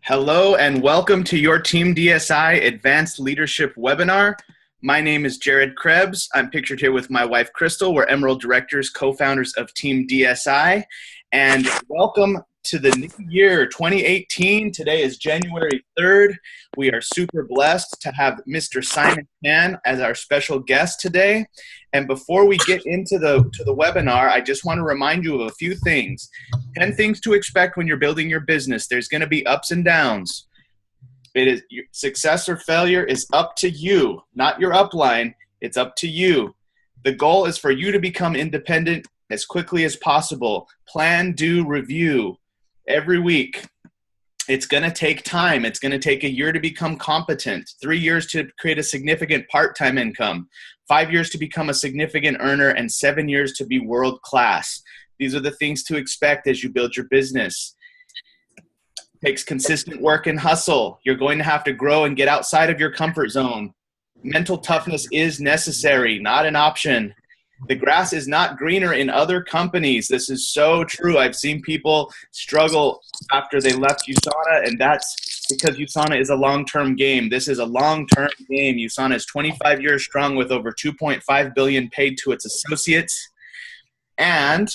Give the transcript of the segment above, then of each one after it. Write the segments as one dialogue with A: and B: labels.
A: Hello and welcome to your Team DSI Advanced Leadership Webinar. My name is Jared Krebs. I'm pictured here with my wife, Crystal. We're Emerald Directors, co-founders of Team DSI. And welcome to the new year, 2018. Today is January 3rd. We are super blessed to have Mr. Simon Chan as our special guest today. And before we get into the webinar, I just want to remind you of a few things. 10 things to expect when you're building your business. There's going to be ups and downs. Your success or failure is up to you, not your upline. It's up to you. The goal is for you to become independent as quickly as possible. Plan, do, review every week. It's going to take time. It's going to take a year to become competent, 3 years to create a significant part-time income, 5 years to become a significant earner, and 7 years to be world-class. These are the things to expect as you build your business. It takes consistent work and hustle. You're going to have to grow and get outside of your comfort zone. Mental toughness is necessary, not an option. The grass is not greener in other companies. This is so true. I've seen people struggle after they left USANA, and that's because USANA is a long-term game. This is a long-term game. USANA is 25 years strong with over $2.5 billion paid to its associates. And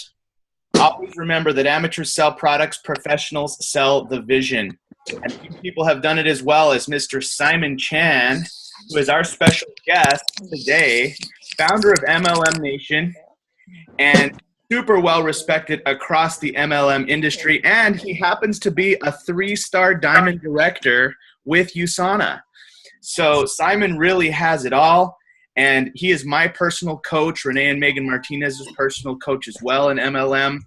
A: always remember that amateurs sell products, professionals sell the vision. And few people have done it as well as Mr. Simon Chan, who is our special guest today, founder of MLM Nation, and super well respected across the MLM industry. And he happens to be a 3-star diamond director with USANA. So Simon really has it all. And he is my personal coach. Renee and Megan Martinez's personal coach as well in MLM.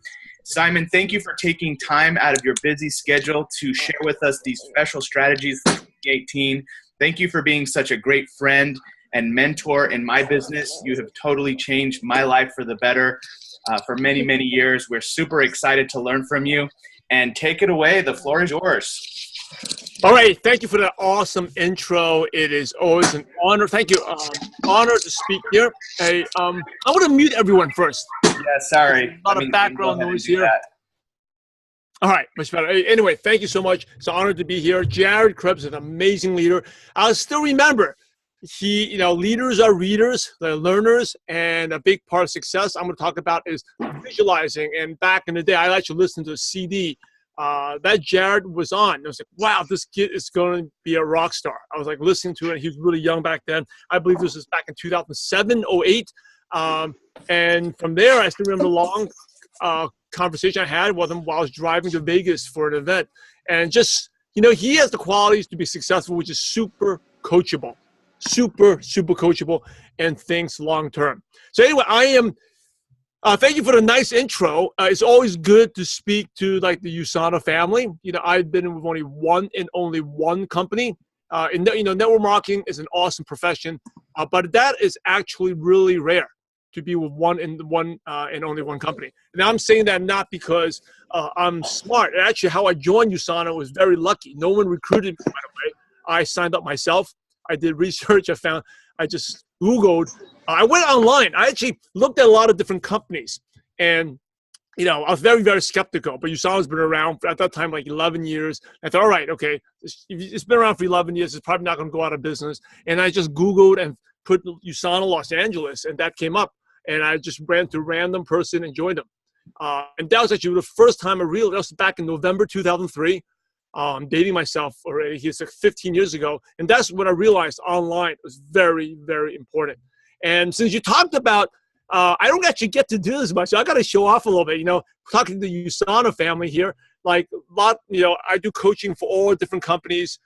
A: Simon, thank you for taking time out of your busy schedule to share with us these special strategies for 2018. Thank you for being such a great friend and mentor in my business. You have totally changed my life for the better for many, many years. We're super excited to learn from you. And take it away. The floor is yours.
B: All right. Thank you for that awesome intro. It is always an honor. Thank you. Honor to speak here. Hey, I want to mute everyone first.
A: Yeah, sorry.
B: A lot of background noise here. All right, much better. Anyway, thank you so much. It's an honor to be here. Jared Krebs is an amazing leader. I'll still remember, leaders are readers, they're learners, and a big part of success I'm going to talk about is visualizing. And back in the day, I actually listened to a CD that Jared was on. I was like, wow, this kid is going to be a rock star. I was like listening to it. He was really young back then. I believe this was back in 2007, 08. And from there, I still remember a long conversation I had with him while I was driving to Vegas for an event. And just, he has the qualities to be successful, which is super coachable, super coachable, and thinks long-term. So anyway, thank you for the nice intro. It's always good to speak to the USANA family. I've been with only one company. Network marketing is an awesome profession, but that is actually really rare to be with one and only one company. And I'm saying that not because I'm smart. Actually, how I joined USANA was very lucky. No one recruited me right away. I signed up myself. I did research. I just Googled. I went online. I actually looked at a lot of different companies. And, I was very, very skeptical. But USANA's been around at that time, 11 years. I thought, all right, okay, it's been around for 11 years. It's probably not going to go out of business. And I just Googled and put USANA Los Angeles, and that came up. And I just ran to a random person and joined them. And that was actually the first time I realized, that was back in November 2003. I'm dating myself already. It's 15 years ago. And that's when I realized online was very, very important. And since you talked about, I don't actually get to do this much. So I got to show off a little bit, talking to the USANA family here. I do coaching for all different companies,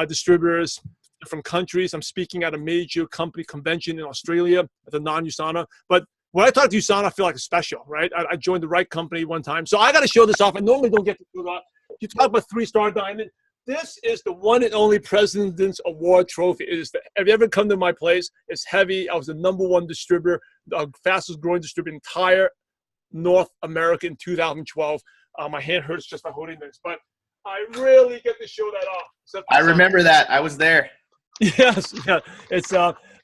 B: distributors, different countries. I'm speaking at a major company convention in Australia at the non-USANA. But when I talk to USANA, I feel like it's special, right? I joined the right company one time. So I got to show this off. I normally don't get to do that. You talk about 3-star diamond. This is the one and only President's Award trophy. Have you ever come to my place? It's heavy. I was the #1 distributor, the fastest growing distributor in entire North America in 2012. My hand hurts just by holding this, but I really get to show that off.
A: I remember that. I was there.
B: Yes, yeah. It's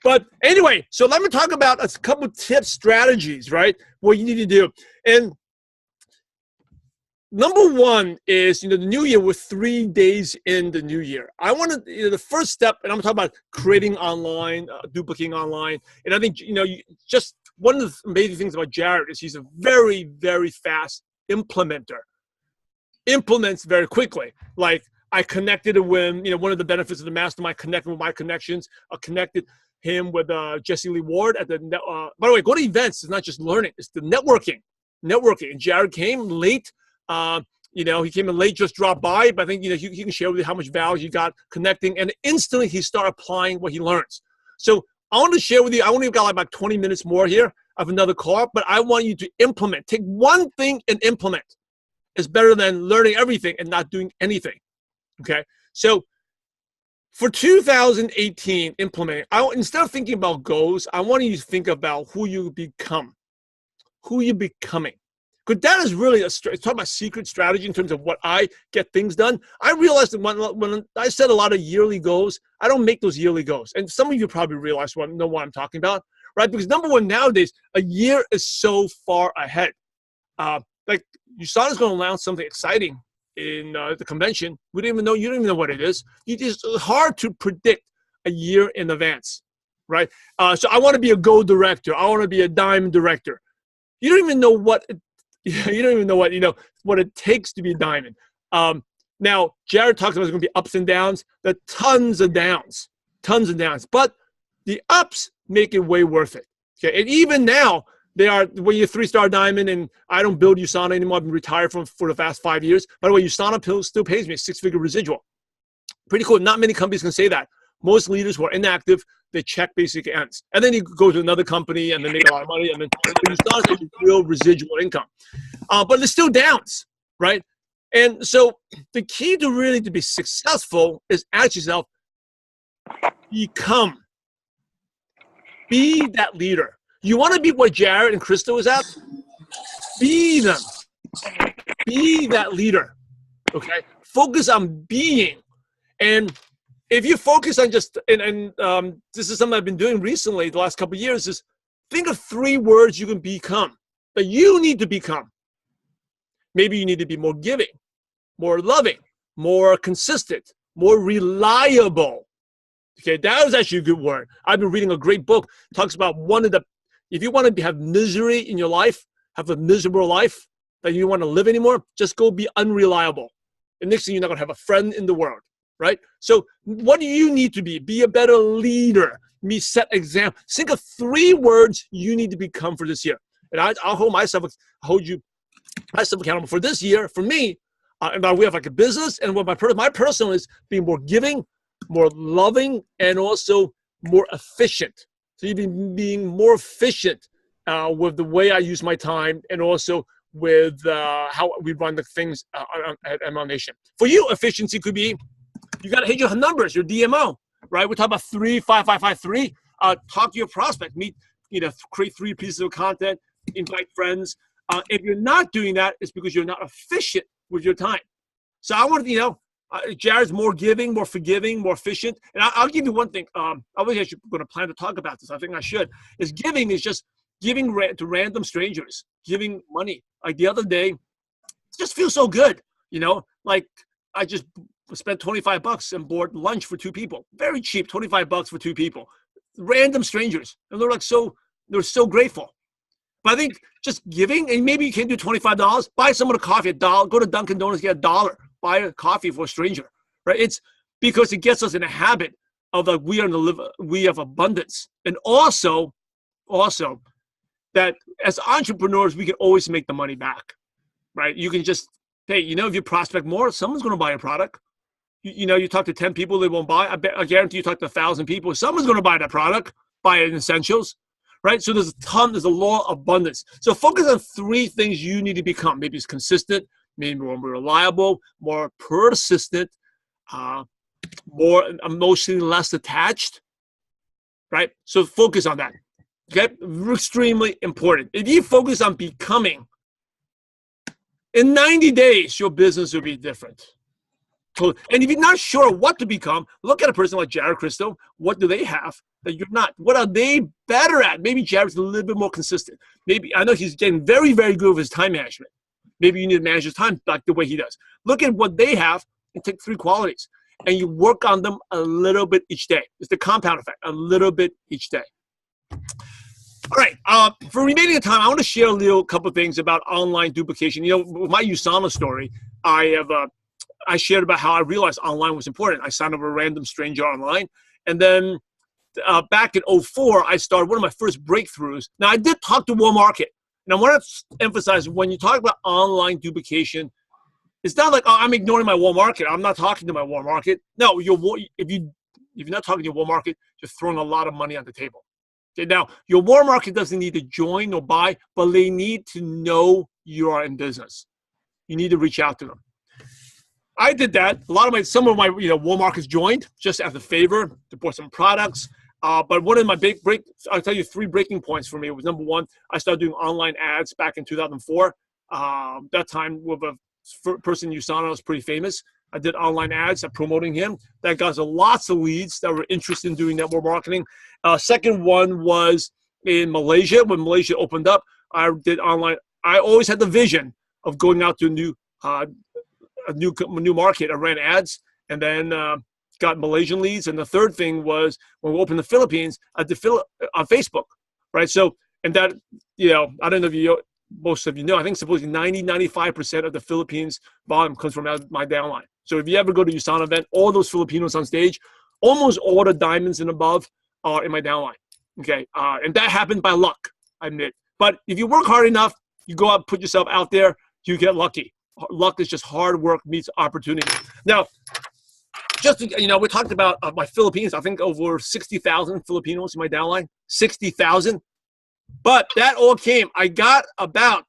B: But anyway, so let me talk about a couple of tips, strategies, right? What you need to do. And number one is, the new year, we're 3 days in the new year. I want to, the first step, and I'm talking about creating online, duplicating online. And I think, just one of the amazing things about Jared is he's a very, very fast implementer. Implements very quickly. Like, I connected with, one of the benefits of the mastermind, connecting with my connections. I connected him with Jesse Lee Ward at the, by the way, go to events. It's not just learning, it's the networking. And Jared came late. He came in late, just dropped by, but I think, he can share with you how much value he got connecting, and instantly he started applying what he learns. So I want to share with you, I only got like about 20 minutes more here of another call, but I want you to implement. Take one thing and implement. It's better than learning everything and not doing anything. Okay. So for 2018 implementing, instead of thinking about goals, I want you to think about who you become, who you're becoming. Because that is really talking about secret strategy in terms of what I get things done. I realized that when I set a lot of yearly goals, I don't make those yearly goals. And some of you probably know what I'm talking about, right? Because number one, nowadays, a year is so far ahead. Like USANA is going to announce something exciting in the convention. You don't even know what it is. It's hard to predict a year in advance, right? So I want to be a gold director. I want to be a diamond director. You don't even know what what it takes to be a diamond. Now, Jared talks about there's going to be ups and downs. There are tons of downs, but the ups make it way worth it. Okay, and even now, when you're 3-star diamond, and I don't build USANA anymore. I've been retired for the past 5 years. By the way, USANA still pays me a 6-figure residual. Pretty cool. Not many companies can say that. Most leaders who are inactive, they check basic ends. And then you go to another company and they make a lot of money. And then USANA is real residual income. But there's still downs, right? And so the key to be successful is ask yourself, be that leader. You want to be what Jared and Crystal is at? Be them. Be that leader. Okay? Focus on being. And if you focus on just, and this is something I've been doing recently, the last couple of years, is think of 3 words you can become, that you need to become. Maybe you need to be more giving, more loving, more consistent, more reliable. Okay, that was actually a good word. I've been reading a great book. It talks about if you want to have misery in your life, have a miserable life that you don't want to live anymore, just go be unreliable. And next thing you're not going to have a friend in the world, right? So what do you need to be? Be a better leader. Set example. Think of 3 words you need to become for this year. And I'll hold myself accountable for this year. For me, and we have like a business, and what my personal is being more giving, more loving, and also more efficient. So you've been being more efficient with the way I use my time, and also with how we run the things at ML Nation. For you, efficiency could be, you got to hit your numbers, your DMO, right? We're talking about 3, 5, 5, 5, 3. Talk to your prospect, create 3 pieces of content, invite friends. If you're not doing that, it's because you're not efficient with your time. So I want to, Jared's more giving, more forgiving, more efficient. And I'll give you one thing. I was actually going to plan to talk about this. I think I should. Giving is just giving to random strangers, giving money. Like the other day, it just feels so good. Like I just spent $25 and bought lunch for 2 people. Very cheap, $25 for 2 people. Random strangers. And they're so grateful. But I think just giving, and maybe you can't do $25, buy someone a coffee, $1, go to Dunkin' Donuts, get $1, buy a coffee for a stranger, right? It's because it gets us in a habit of like we have abundance. And also that as entrepreneurs, we can always make the money back, right? You can just, hey, if you prospect more, someone's going to buy a product. You talk to 10 people, they won't buy. I guarantee you talk to 1,000 people, someone's going to buy that product, buy it in essentials. Right? So there's a law of abundance. So focus on 3 things you need to become. Maybe it's consistent, maybe more reliable, more persistent, more emotionally less attached, right? So focus on that, okay? Extremely important. If you focus on becoming, in 90 days, your business will be different. And if you're not sure what to become, look at a person like Jared Crystal. What do they have that you're not? What are they better at? Maybe Jared's a little bit more consistent. Maybe I know he's getting very, very good with his time management. Maybe you need to manage his time like the way he does. Look at what they have and take 3 qualities. And you work on them a little bit each day. It's the compound effect, a little bit each day. All right. For remaining time, I want to share a couple of things about online duplication. You know, with my USANA story, I shared about how I realized online was important. I signed up a random stranger online. And then back in 2004, I started one of my first breakthroughs. Now, I did talk to War Market. And I want to emphasize, when you talk about online duplication, it's not like, oh, I'm ignoring my War Market. I'm not talking to my War Market. No, if you're not talking to your War Market, you're throwing a lot of money on the table. Okay, now, your War Market doesn't need to join or buy, but they need to know you are in business. You need to reach out to them. I did that. Some of my War Markets joined just as a favor to bought some products. But one of my I'll tell you 3 breaking points for me. It was number 1, I started doing online ads back in 2004. That time with a person in USANA was pretty famous. I did online ads promoting him. That got us lots of leads that were interested in doing network marketing. Second one was in Malaysia. When Malaysia opened up, I did online. I always had the vision of going out to a new market. I ran ads and then got Malaysian leads. And the third thing was when we opened the Philippines, I did on Facebook, right? So, and that, I don't know if most of you know, I think supposedly 95% of the Philippines volume comes from my downline. So if you ever go to USANA event, all those Filipinos on stage, almost all the diamonds and above are in my downline. Okay. And that happened by luck, I admit. But if you work hard enough, you go out, put yourself out there, you get lucky. Luck is just hard work meets opportunity. Now, we talked about my Philippines. I think over 60,000 Filipinos in my downline, 60,000. But that all came. I got about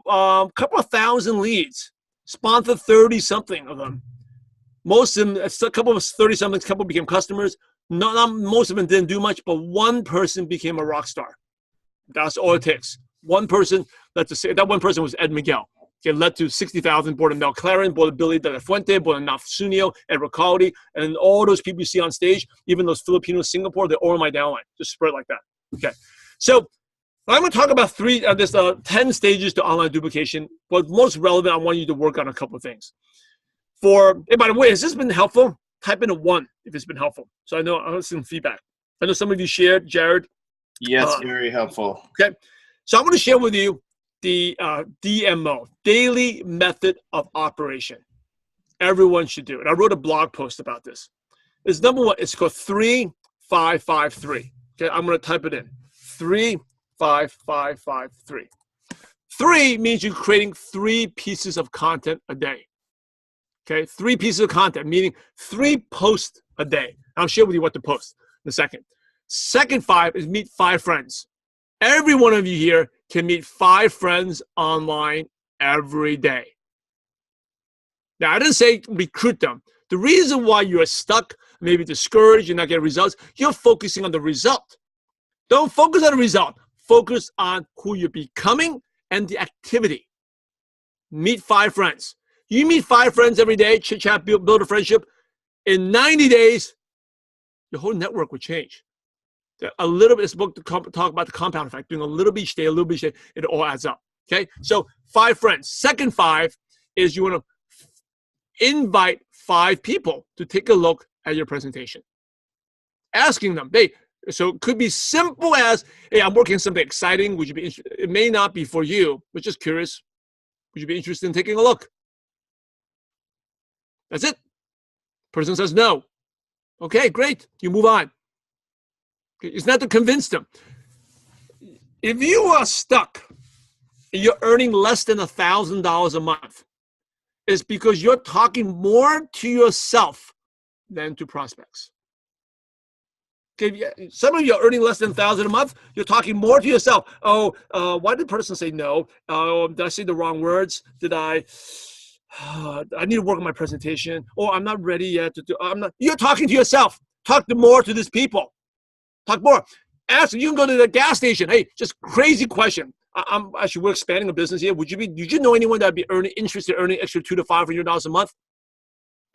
B: a couple of thousand leads, sponsored 30-something of them. Most of them, a couple of 30-somethings, a couple became customers. Not most of them didn't do much, but one person became a rock star. That's all it takes. One person, that one person was Ed Miguel. It led to 60,000, bought a Mel Claren, bought a Billy De La Fuente, bought a Nafsunio, Ed Ricaldi, and all those people you see on stage, even those Filipinos, Singapore, they're all in my downline. Just spread like that. Okay. So I'm going to talk about 10 stages to online duplication. But most relevant, I want you to work on a couple of things. Hey, by the way, has this been helpful? Type in a 1 if it's been helpful. So I know some feedback. I know some of you shared, Jared.
A: Yes, very helpful.
B: Okay. So I'm going to share with you the DMO, Daily Method of Operation. Everyone should do it. I wrote a blog post about this. It's number 1. It's called 3-5-5-3. Okay, I'm going to type it in. 3-5-5-5-3. 3 means you're creating 3 pieces of content a day. Okay, 3 pieces of content, meaning 3 posts a day. I'll share with you what to post in a second. Second 5 is meet 5 friends. Every one of you here can meet 5 friends online every day. Now, I didn't say recruit them. The reason why you're stuck, maybe discouraged, you're not getting results, you're focusing on the result. Don't focus on the result. Focus on who you're becoming and the activity. Meet 5 friends. You meet 5 friends every day, chit chat, build a friendship. In 90 days, your whole network will change. A little bit, this book to talk about the compound effect, doing a little bit each day, a little bit each day, it all adds up. Okay, so 5 friends. Second 5 is you want to invite 5 people to take a look at your presentation. Asking them, hey, so it could be simple as, hey, I'm working on something exciting. Would you be interested? It may not be for you, but just curious. Would you be interested in taking a look? That's it. Person says no. Okay, great. You move on. It's not to convince them. If you are stuck and you're earning less than $1,000 a month, it's because you're talking more to yourself than to prospects. Okay, some of you are earning less than $1,000 a month. You're talking more to yourself. Oh, why did the person say no? Oh, did I say the wrong words? Did I need to work on my presentation? Oh, I'm not ready yet to do. You're talking to yourself. Talk more to these people. Talk more. Ask. You can go to the gas station. Hey, just crazy question. We're expanding a business here. Did you know anyone that'd be interested in earning extra $200 to $500 a month?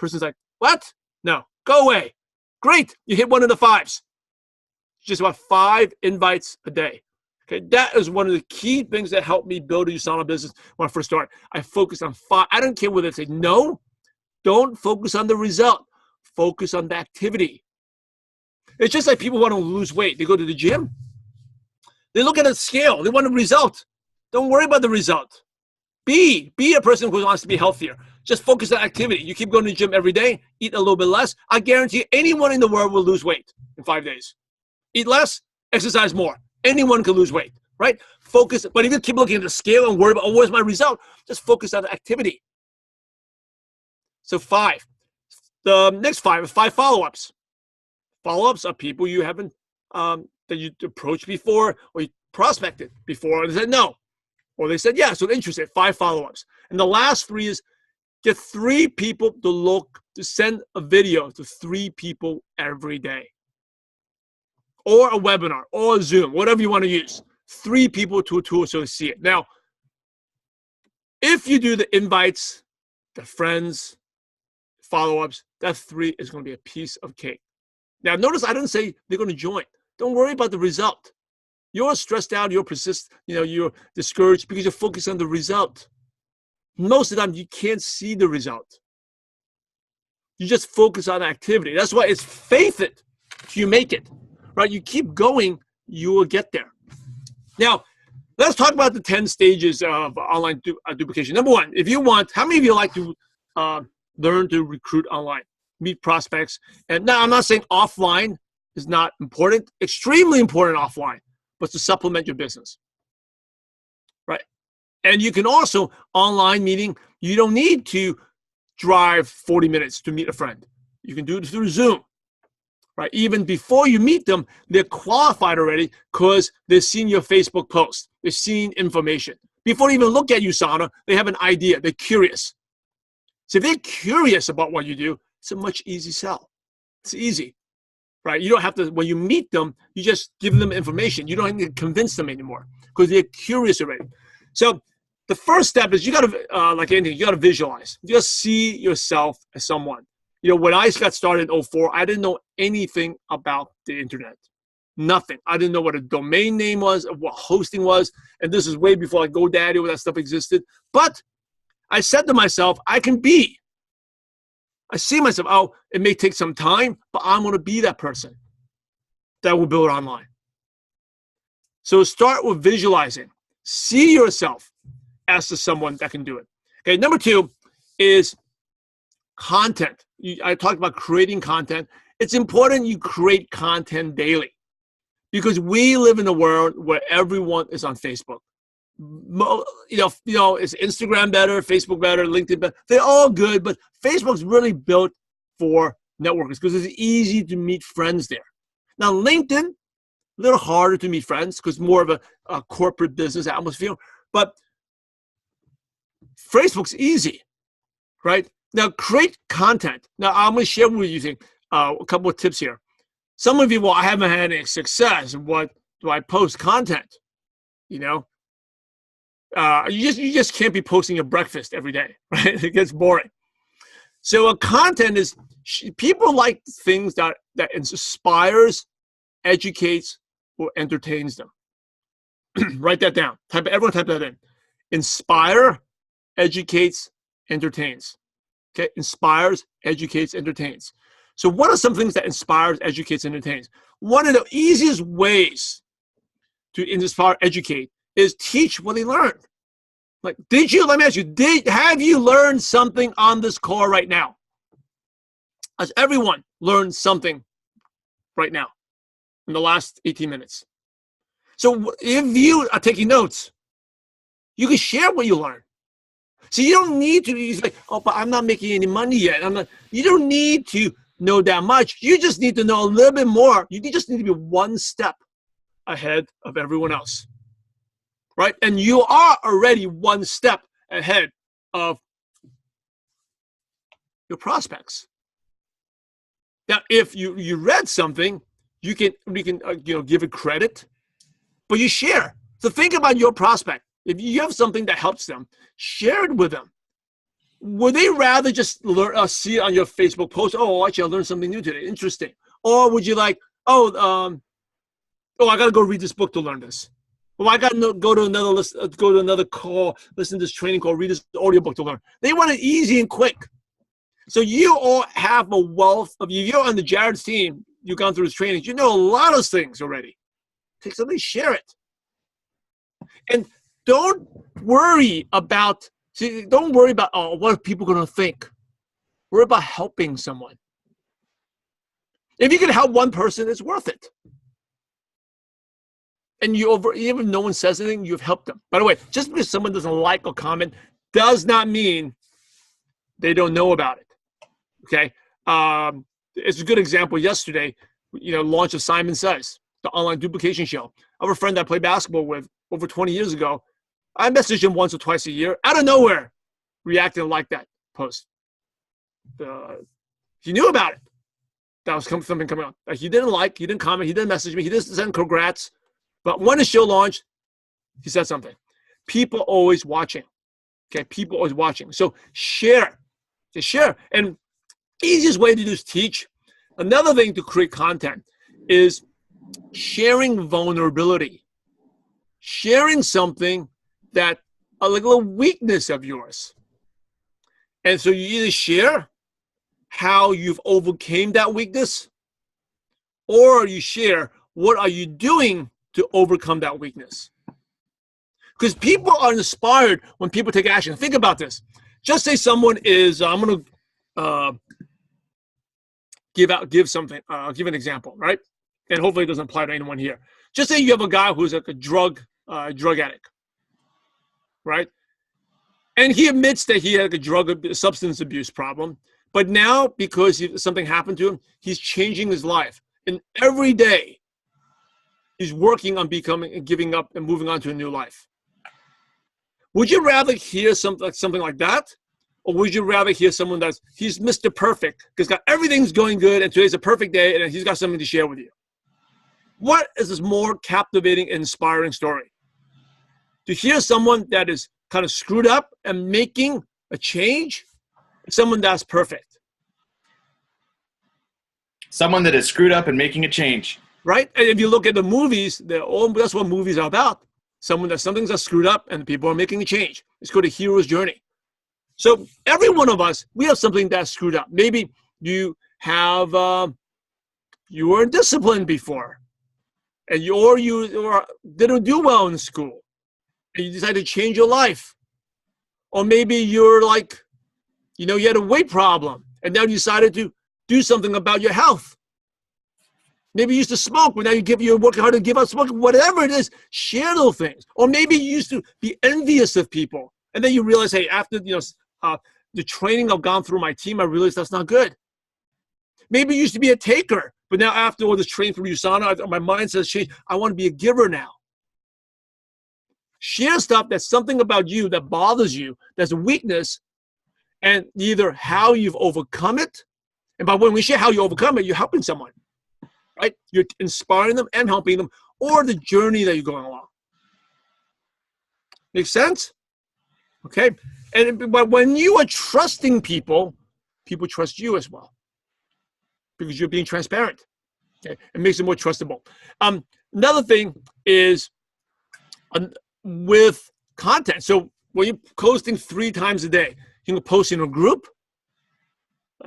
B: Person's like, what? No, go away. Great, you hit one of the 5s. Just about 5 invites a day. Okay, that is one of the key things that helped me build a USANA business when I first started. I focused on 5. I don't care whether they say no. Don't focus on the result. Focus on the activity. It's just like people want to lose weight. They go to the gym. They look at a scale. They want a result. Don't worry about the result. Be a person who wants to be healthier. Just focus on activity. You keep going to the gym every day. Eat a little bit less. I guarantee anyone in the world will lose weight in 5 days. Eat less, exercise more. Anyone can lose weight, right? Focus. But if you keep looking at the scale and worry about, oh, where's my result? Just focus on the activity. So 5. The next 5 is 5 follow-ups. Follow-ups are people you haven't, that you approached before or you prospected before and they said no. Or they said yes, so they're interested. 5 follow-ups. And the last 3 is get 3 people to send a video to 3 people every day. Or a webinar, or a Zoom, whatever you want to use. 3 people to a tool so they see it. Now, if you do the invites, the friends, follow-ups, that 3 is going to be a piece of cake. Now, notice I didn't say they're going to join. Don't worry about the result. You're stressed out, you're you're discouraged because you're focused on the result. Most of the time, you can't see the result. You just focus on activity. That's why it's faith it till you make it. Right? You keep going, you will get there. Now, let's talk about the 10 stages of online duplication. Number 1, if you want, how many of you like to learn to recruit online, meet prospects? And now I'm not saying offline is not important, extremely important offline, but to supplement your business, right? And you can also, online meeting, you don't need to drive 40 minutes to meet a friend. You can do it through Zoom. Right? Even before you meet them, they're qualified already because they've seen your Facebook post. They've seen information. Before they even look at USANA, they have an idea. They're curious. So if they're curious about what you do, it's a much easy sell. It's easy, right? You don't have to, when you meet them, you just give them information. You don't have to convince them anymore because they're curious already. So the first step is you got to, like anything, you got to visualize. You got to see yourself as someone. You know, when I got started in 2004, I didn't know anything about the internet. Nothing. I didn't know what a domain name was, what hosting was. And this is way before like GoDaddy, all that stuff existed. But I said to myself, I can be. I see myself, oh, it may take some time, but I'm going to be that person that will build online. So start with visualizing. See yourself as to someone that can do it. Okay, number 2 is content. I talked about creating content. It's important you create content daily because we live in a world where everyone is on Facebook. You know, is Instagram better, Facebook better, LinkedIn better? They're all good, but Facebook's really built for networkers because it's easy to meet friends there. Now, LinkedIn, a little harder to meet friends because more of a corporate business atmosphere, but Facebook's easy, right? Now, create content. Now, I'm going to share with you a couple of tips here. Some of you, well, I haven't had any success. What do I post content? You know, you just can't be posting your breakfast every day, right? It gets boring. So, content is people like things that inspires, educates, or entertains them. Write that down. Everyone type that in. Inspire, educates, entertains. Okay, inspires, educates, entertains. So what are some things that inspires, educates, entertains? One of the easiest ways to inspire, educate is teach what they learned. Like, let me ask you, have you learned something on this call right now? Has everyone learned something right now in the last 18 minutes? So if you are taking notes, you can share what you learned. So you don't need to be like, oh, but I'm not making any money yet. You don't need to know that much. You just need to know a little bit more. You just need to be one step ahead of everyone else, right? And you are already one step ahead of your prospects. Now, if you read something, we can give it credit, but you share. So think about your prospect. If you have something that helps them, share it with them. would they rather just learn, see it on your Facebook post? Oh, actually, I learned something new today. Interesting. Or would you like, I got to go read this book to learn this. Well, I got to go to another list, go to another call, listen to this training call, read this audiobook to learn. They want it easy and quick. So you all have a wealth of you. You're on the Jared's team. You've gone through this training. You know a lot of things already. Take something, share it. And don't worry about, what are people going to think? Worry about helping someone. If you can help one person, it's worth it. And even if no one says anything, you've helped them. By the way, just because someone doesn't like or comment does not mean they don't know about it. Okay? It's a good example yesterday, launch of Simon Says, the online duplication show. I have a friend that I played basketball with over 20 years ago. I messaged him once or twice a year, out of nowhere, reacting like that post. He knew about it. That was something coming on. He didn't like, he didn't comment, he didn't message me, he didn't send congrats. But when the show launched, he said something. People always watching. Okay, people always watching. So share. Just share. And easiest way to do is teach. Another thing to create content is sharing vulnerability. Sharing something that like a little weakness of yours. And so you either share how you've overcame that weakness, or you share what are you doing to overcome that weakness. Because people are inspired when people take action. Think about this. Just say someone is, I'm going to give an example, right? And hopefully it doesn't apply to anyone here. Just say you have a guy who's like a drug addict, right? And he admits that he had a substance abuse problem. But now, because something happened to him, he's changing his life. And every day, he's working on giving up and moving on to a new life. Would you rather hear something like that? Or would you rather hear someone he's Mr. Perfect, because everything's going good and today's a perfect day and he's got something to share with you? What is this more captivating and inspiring story? To hear someone that is kind of screwed up and making a change, or someone that's perfect?
A: Someone that is screwed up and making a change.
B: Right? And if you look at the movies, that's what movies are about. Something's screwed up and people are making a change. It's called a hero's journey. So every one of us, we have something that's screwed up. Maybe you were disciplined before, and you didn't do well in school, and you decided to change your life. Or maybe you're like, you had a weight problem, and now you decided to do something about your health. Maybe you used to smoke, but now you're working hard to give up smoking. Whatever it is, share those things. Or maybe you used to be envious of people, and then you realize, hey, after the training I've gone through my team, I realized that's not good. Maybe you used to be a taker, but now after all this training from USANA, my mindset has changed. I want to be a giver now. Share stuff that's something about you that bothers you, that's a weakness, and either how you've overcome it. And by when we share how you overcome it, you're helping someone. Right? You're inspiring them and helping them, or the journey that you're going along. Make sense? Okay. But when you are trusting people, people trust you as well, because you're being transparent. Okay? It makes it more trustable. Another thing is with content. So when you're posting 3 times a day, you can post in a group.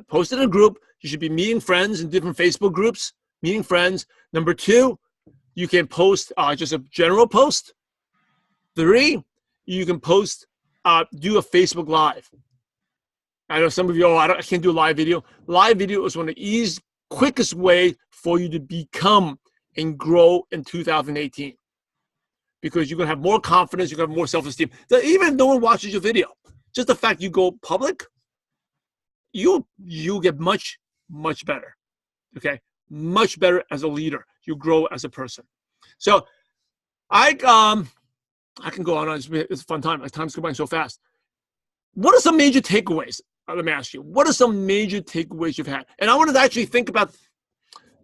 B: Post in a group. You should be meeting friends in different Facebook groups. Meeting friends. Number 2, you can post just a general post. 3, you can post, do a Facebook Live. I know some of you, I can't do a live video. Live video is one of the quickest way for you to become and grow in 2018. Because you're going to have more confidence, you're going to have more self-esteem. Even if no one watches your video, just the fact you go public, you'll get much, much better. Okay? Much better as a leader. You grow as a person. So I can go on. It's a fun time. Time's going so fast. What are some major takeaways? Let me ask you. What are some major takeaways you've had? And I wanted to actually think about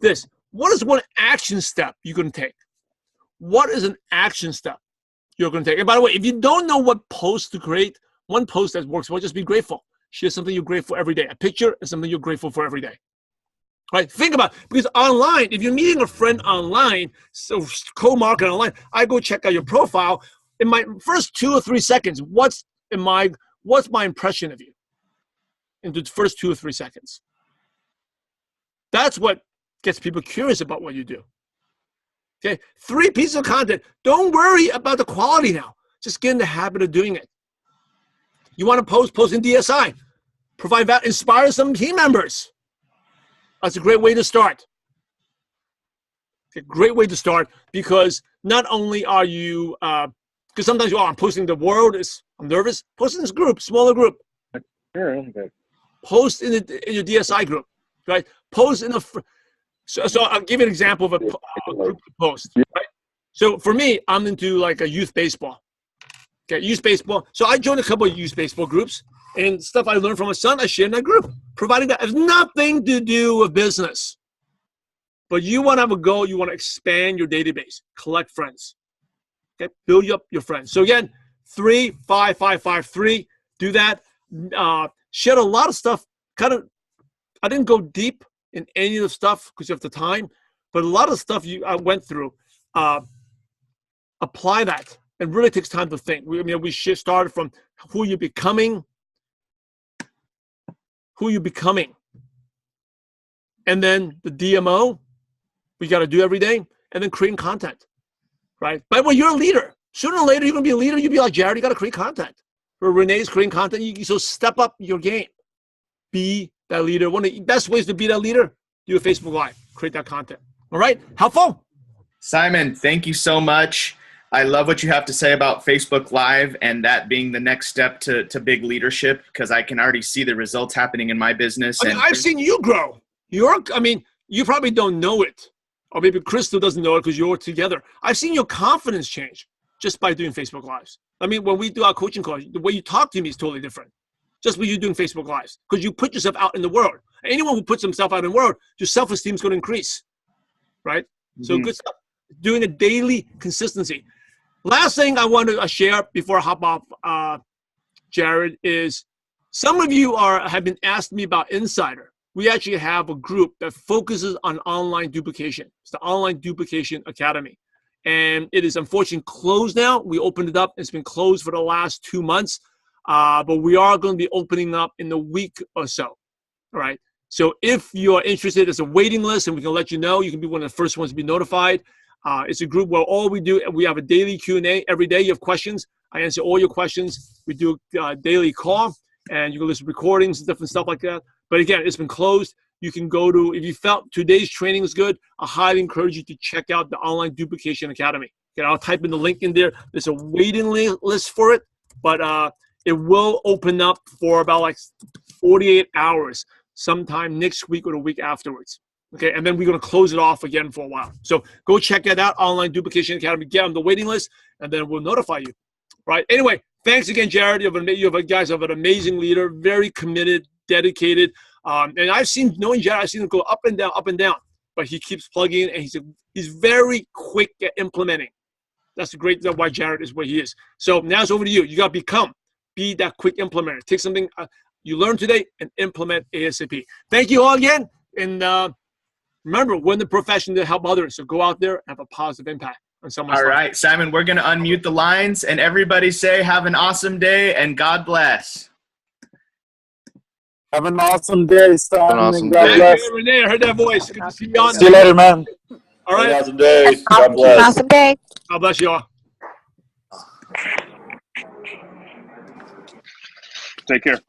B: this. What is one action step you're going to take? What is an action step you're going to take? And by the way, if you don't know what post to create, one post that works well, just be grateful. Share something you're grateful for every day. A picture is something you're grateful for every day. Right? Think about it. Because online, if you're meeting a friend online, so co-marketing online, I go check out your profile. In my first 2 or 3 seconds, what's my impression of you? In the first 2 or 3 seconds. That's what gets people curious about what you do. Okay, 3 pieces of content. Don't worry about the quality now. Just get in the habit of doing it. You want to post in DSI. Provide that, inspire some team members. That's a great way to start. A great way to start because not only are you, because sometimes I'm posting the world, I'm nervous. Post in this group, smaller group. Post in your DSI group, right? Post in so I'll give you an example of a group to post, right? So for me, I'm into like a youth baseball. Okay, youth baseball. So I joined a couple of youth baseball groups. And stuff I learned from my son, I share in that group, providing that has nothing to do with business. But you want to have a goal. You want to expand your database, collect friends, okay? Build up your friends. So again, 3, 5, 5, 5, 3. Do that. Shared a lot of stuff. I didn't go deep in any of the stuff because you have the time, but a lot of stuff I went through. Apply that. It really takes time to think. We started from who you're becoming. Who you're becoming. And then the DMO, we got to do every day, and then creating content, right? By the way, you're a leader. Sooner or later, you're going to be a leader. You'll be like Jared, you got to create content. Or Renee's creating content. So step up your game. Be that leader. One of the best ways to be that leader, do a Facebook Live. Create that content. All right? Helpful?
A: Simon, thank you so much. I love what you have to say about Facebook Live and that being the next step to big leadership because I can already see the results happening in my business.
B: I've seen you grow. You probably don't know it, or maybe Crystal doesn't know it because you're together. I've seen your confidence change just by doing Facebook Lives. When we do our coaching calls, the way you talk to me is totally different. Just by you doing Facebook Lives because you put yourself out in the world. Anyone who puts himself out in the world, your self-esteem is going to increase, right? Mm-hmm. So good stuff. Doing a daily consistency. Last thing I want to share before I hop off, Jared, is some of you have been asking me about Insider. We actually have a group that focuses on online duplication. It's the Online Duplication Academy. And it is unfortunately closed now. We opened it up. It's been closed for the last 2 months. But we are going to be opening up in a week or so. All right. So if you're interested, there's a waiting list and we can let you know. You can be one of the first ones to be notified. It's a group where all we do, we have a daily Q&A every day. You have questions. I answer all your questions. We do a daily call, and you can listen to recordings and different stuff like that. But again, it's been closed. You can go to, if you felt today's training was good, I highly encourage you to check out the Online Duplication Academy. Okay, I'll type in the link in there. There's a waiting list for it, but it will open up for about 48 hours sometime next week or the week afterwards. Okay, and then we're going to close it off again for a while. So go check it out, Online Duplication Academy. Get on the waiting list, and then we'll notify you. Right? Anyway, thanks again, Jared. You guys have an amazing leader, very committed, dedicated. And I've seen, knowing Jared, I've seen him go up and down. But he keeps plugging in, and he's very quick at implementing. That's the great why Jared is where he is. So now it's over to you. You got to be that quick implementer. Take something you learned today and implement ASAP. Thank you all again. And remember, we're in the profession to help others. So go out there and have a positive impact on someone's life. All right,
A: Simon, we're going to unmute the lines. And everybody say, have an awesome day and God bless.
C: Have an awesome day, Simon.
D: Awesome
C: God
D: day.
C: bless.
B: Renee, I heard that voice. Good to see you on.
C: See you later, man.
B: All right.
C: Have an awesome day. God bless.
E: Awesome day.
B: God bless you all.
D: Take care.